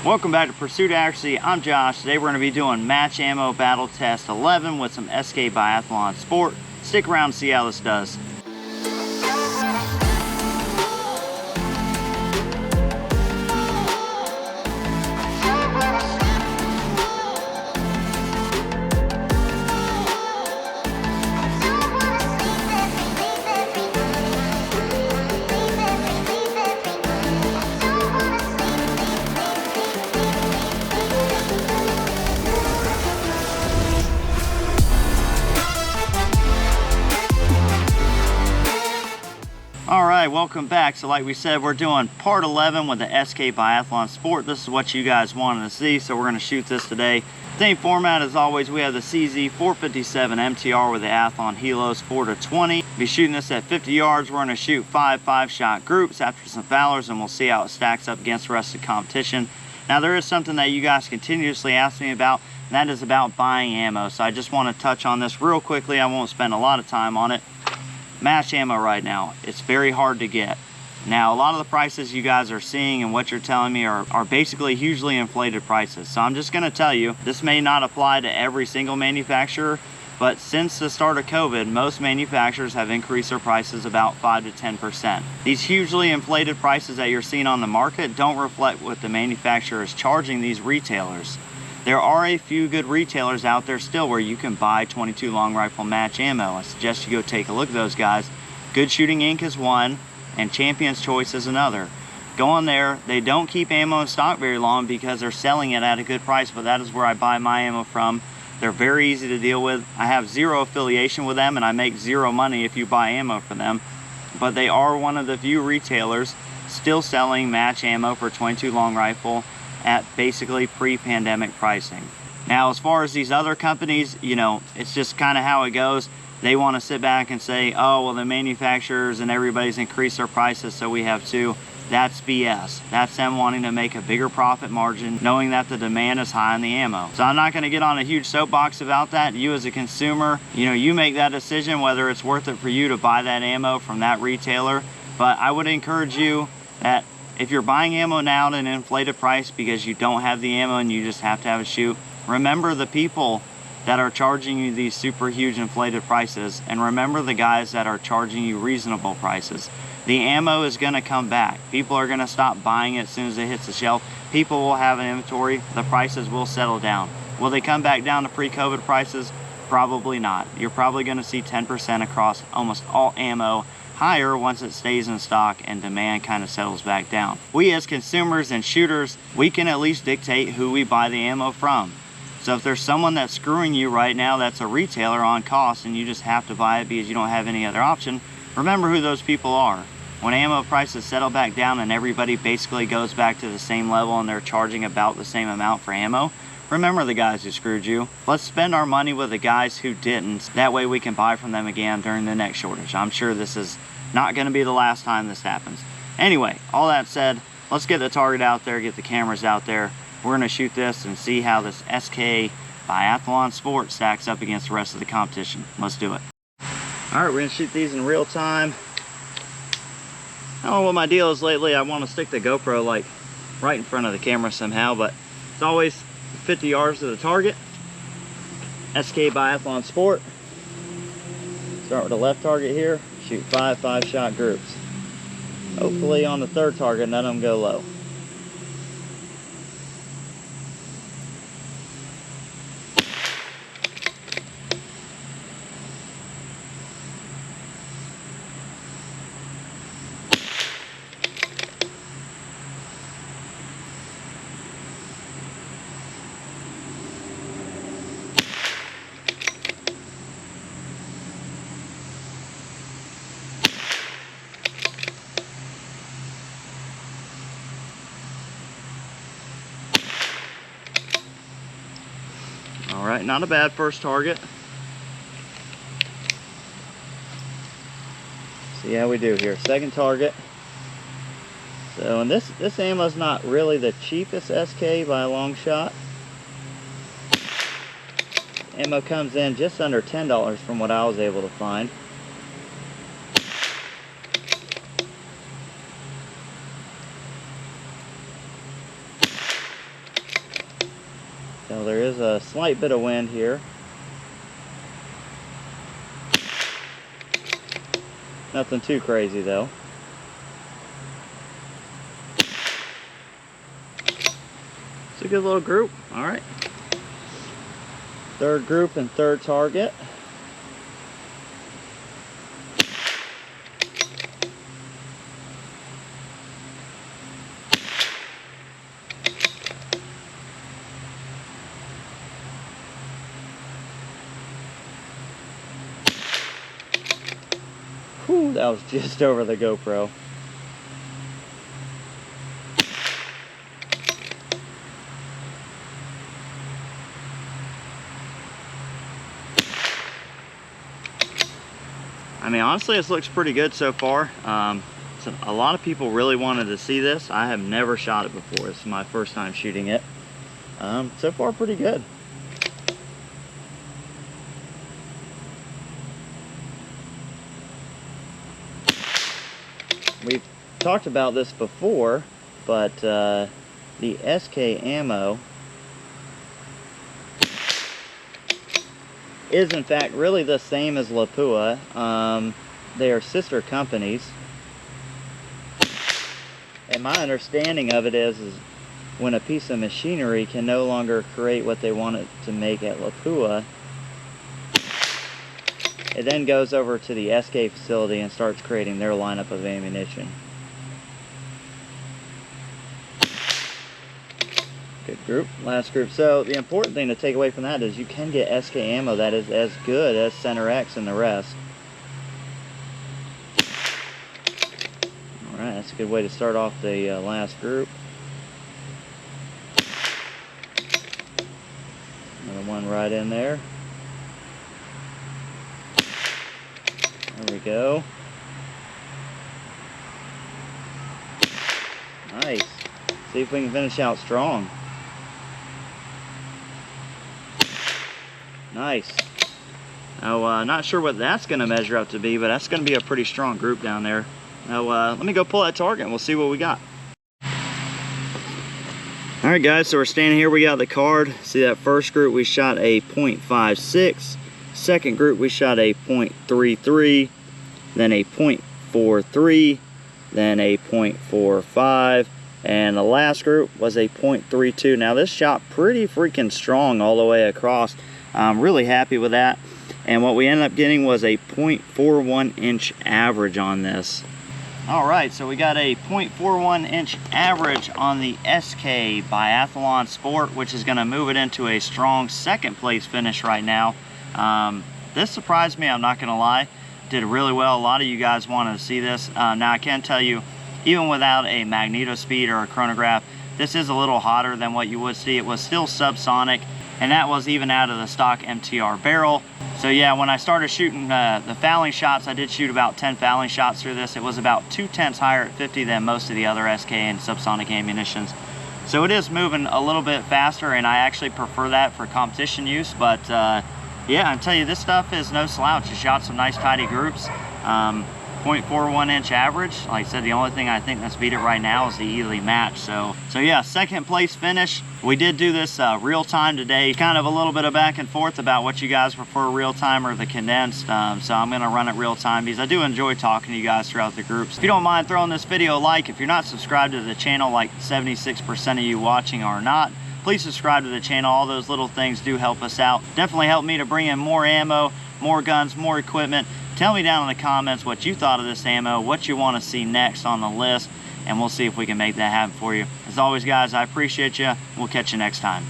Welcome back to Pursuit Accuracy. I'm Josh. Today we're going to be doing Match Ammo Battle Test 11 with some SK Biathlon Sport. Stick around and see how this does. Alright, welcome back. So like we said, we're doing part 11 with the SK Biathlon Sport. This is what you guys wanted to see, so we're going to shoot this today. Same format as always. We have the CZ 457 MTR with the Athlon Helos 4-20. Be shooting this at 50 yards. We're going to shoot 5-shot groups after some foulers, and we'll see how it stacks up against the rest of the competition. Now there is something that you guys continuously ask me about, and that is about buying ammo. So I just want to touch on this real quickly. I won't spend a lot of time on it. Match ammo right now, it's very hard to get. Now a lot of the prices you guys are seeing and what you're telling me are basically hugely inflated prices. So I'm just going to tell you, this may not apply to every single manufacturer, but since the start of COVID, most manufacturers have increased their prices about 5 to 10%. These hugely inflated prices that you're seeing on the market don't reflect what the manufacturer is charging these retailers. There are a few good retailers out there still where you can buy 22 long rifle match ammo. I suggest you go take a look at those guys. Good Shooting Inc. is one, and Champion's Choice is another. Go on there. They don't keep ammo in stock very long because they're selling it at a good price, but that is where I buy my ammo from. They're very easy to deal with. I have zero affiliation with them, and I make zero money if you buy ammo from them. But they are one of the few retailers still selling match ammo for 22 long rifle at basically pre-pandemic pricing. Now as far as these other companies, you know, it's just kind of how it goes. They want to sit back and say, oh well, the manufacturers and everybody's increased their prices so we have to. That's BS. That's them wanting to make a bigger profit margin knowing that the demand is high on the ammo. So I'm not going to get on a huge soapbox about that. You as a consumer, you know, you make that decision whether it's worth it for you to buy that ammo from that retailer. But I would encourage you that if you're buying ammo now at an inflated price because you don't have the ammo and you just have to have a shoot, remember the people that are charging you these super huge inflated prices, and remember the guys that are charging you reasonable prices. The ammo is going to come back. People are going to stop buying it as soon as it hits the shelf. People will have an inventory. The prices will settle down. Will they come back down to pre-COVID prices? Probably not. You're probably going to see 10% across almost all ammo higher once it stays in stock and demand kind of settles back down. We as consumers and shooters, we can at least dictate who we buy the ammo from. So if there's someone that's screwing you right now that's a retailer on cost and you just have to buy it because you don't have any other option, remember who those people are. When ammo prices settle back down and everybody basically goes back to the same level and they're charging about the same amount for ammo, remember the guys who screwed you. Let's spend our money with the guys who didn't. That way we can buy from them again during the next shortage. I'm sure this is not going to be the last time this happens. Anyway, all that said, let's get the target out there, get the cameras out there. We're going to shoot this and see how this SK Biathlon Sport stacks up against the rest of the competition. Let's do it. Alright, we're going to shoot these in real time. I don't know what my deal is lately. I want to stick the GoPro like right in front of the camera somehow, but it's always 50 yards to the target. SK Biathlon Sport. Start with the left target here. Shoot 5-shot groups. Hopefully on the third target, none of them go low. All right, not a bad first target. See how we do here. Second target. So, and this ammo is not really the cheapest SK by a long shot. Ammo comes in just under $10 from what I was able to find. So there is a slight bit of wind here. Nothing too crazy though. It's a good little group. All right. Third group and third target. Whew, that was just over the GoPro. I mean, honestly, this looks pretty good so far. So a lot of people really wanted to see this. I have never shot it before. This is my first time shooting it. So far, pretty good. We've talked about this before, but the SK ammo is in fact really the same as Lapua. They are sister companies. And my understanding of it is when a piece of machinery can no longer create what they want it to make at Lapua, it then goes over to the SK facility and starts creating their lineup of ammunition. Good group, last group. So the important thing to take away from that is you can get SK ammo that is as good as Center X and the rest. Alright, that's a good way to start off the last group. Another one right in there. There we go. Nice. See if we can finish out strong. Nice. Now, not sure what that's going to measure up to be, but that's going to be a pretty strong group down there. Now, let me go pull that target and we'll see what we got. Alright guys, so we're standing here, we got the card. See that first group we shot a .56. Second group we shot a .33, then a .43, then a .45, and the last group was a .32. Now this shot pretty freaking strong all the way across. I'm really happy with that. And what we ended up getting was a .41 inch average on this. Alright, so we got a .41 inch average on the SK Biathlon Sport, which is going to move it into a strong second place finish right now. This surprised me, I'm not going to lie. Did really well. A lot of you guys wanted to see this. Now I can tell you, even without a magneto speed or a chronograph, this is a little hotter than what you would see. It was still subsonic, and that was even out of the stock MTR barrel. So yeah, when I started shooting the fouling shots, I did shoot about 10 fouling shots through this. It was about 2/10 higher at 50 than most of the other SK and subsonic ammunitions. So it is moving a little bit faster, and I actually prefer that for competition use. But yeah, I tell you, this stuff is no slouch. You shot some nice tidy groups. .41 inch average. Like I said, the only thing I think that's beat it right now is the Ely match. So yeah, second place finish. We did do this real time today. Kind of a little bit of back and forth about what you guys prefer, real time or the condensed. So I'm gonna run it real time because I do enjoy talking to you guys throughout the groups. If you don't mind throwing this video a like, if you're not subscribed to the channel, like 76% of you watching are not, please subscribe to the channel. All those little things do help us out. Definitely help me to bring in more ammo, more guns, more equipment. Tell me down in the comments what you thought of this ammo, what you want to see next on the list, and we'll see if we can make that happen for you. As always, guys, I appreciate you. We'll catch you next time.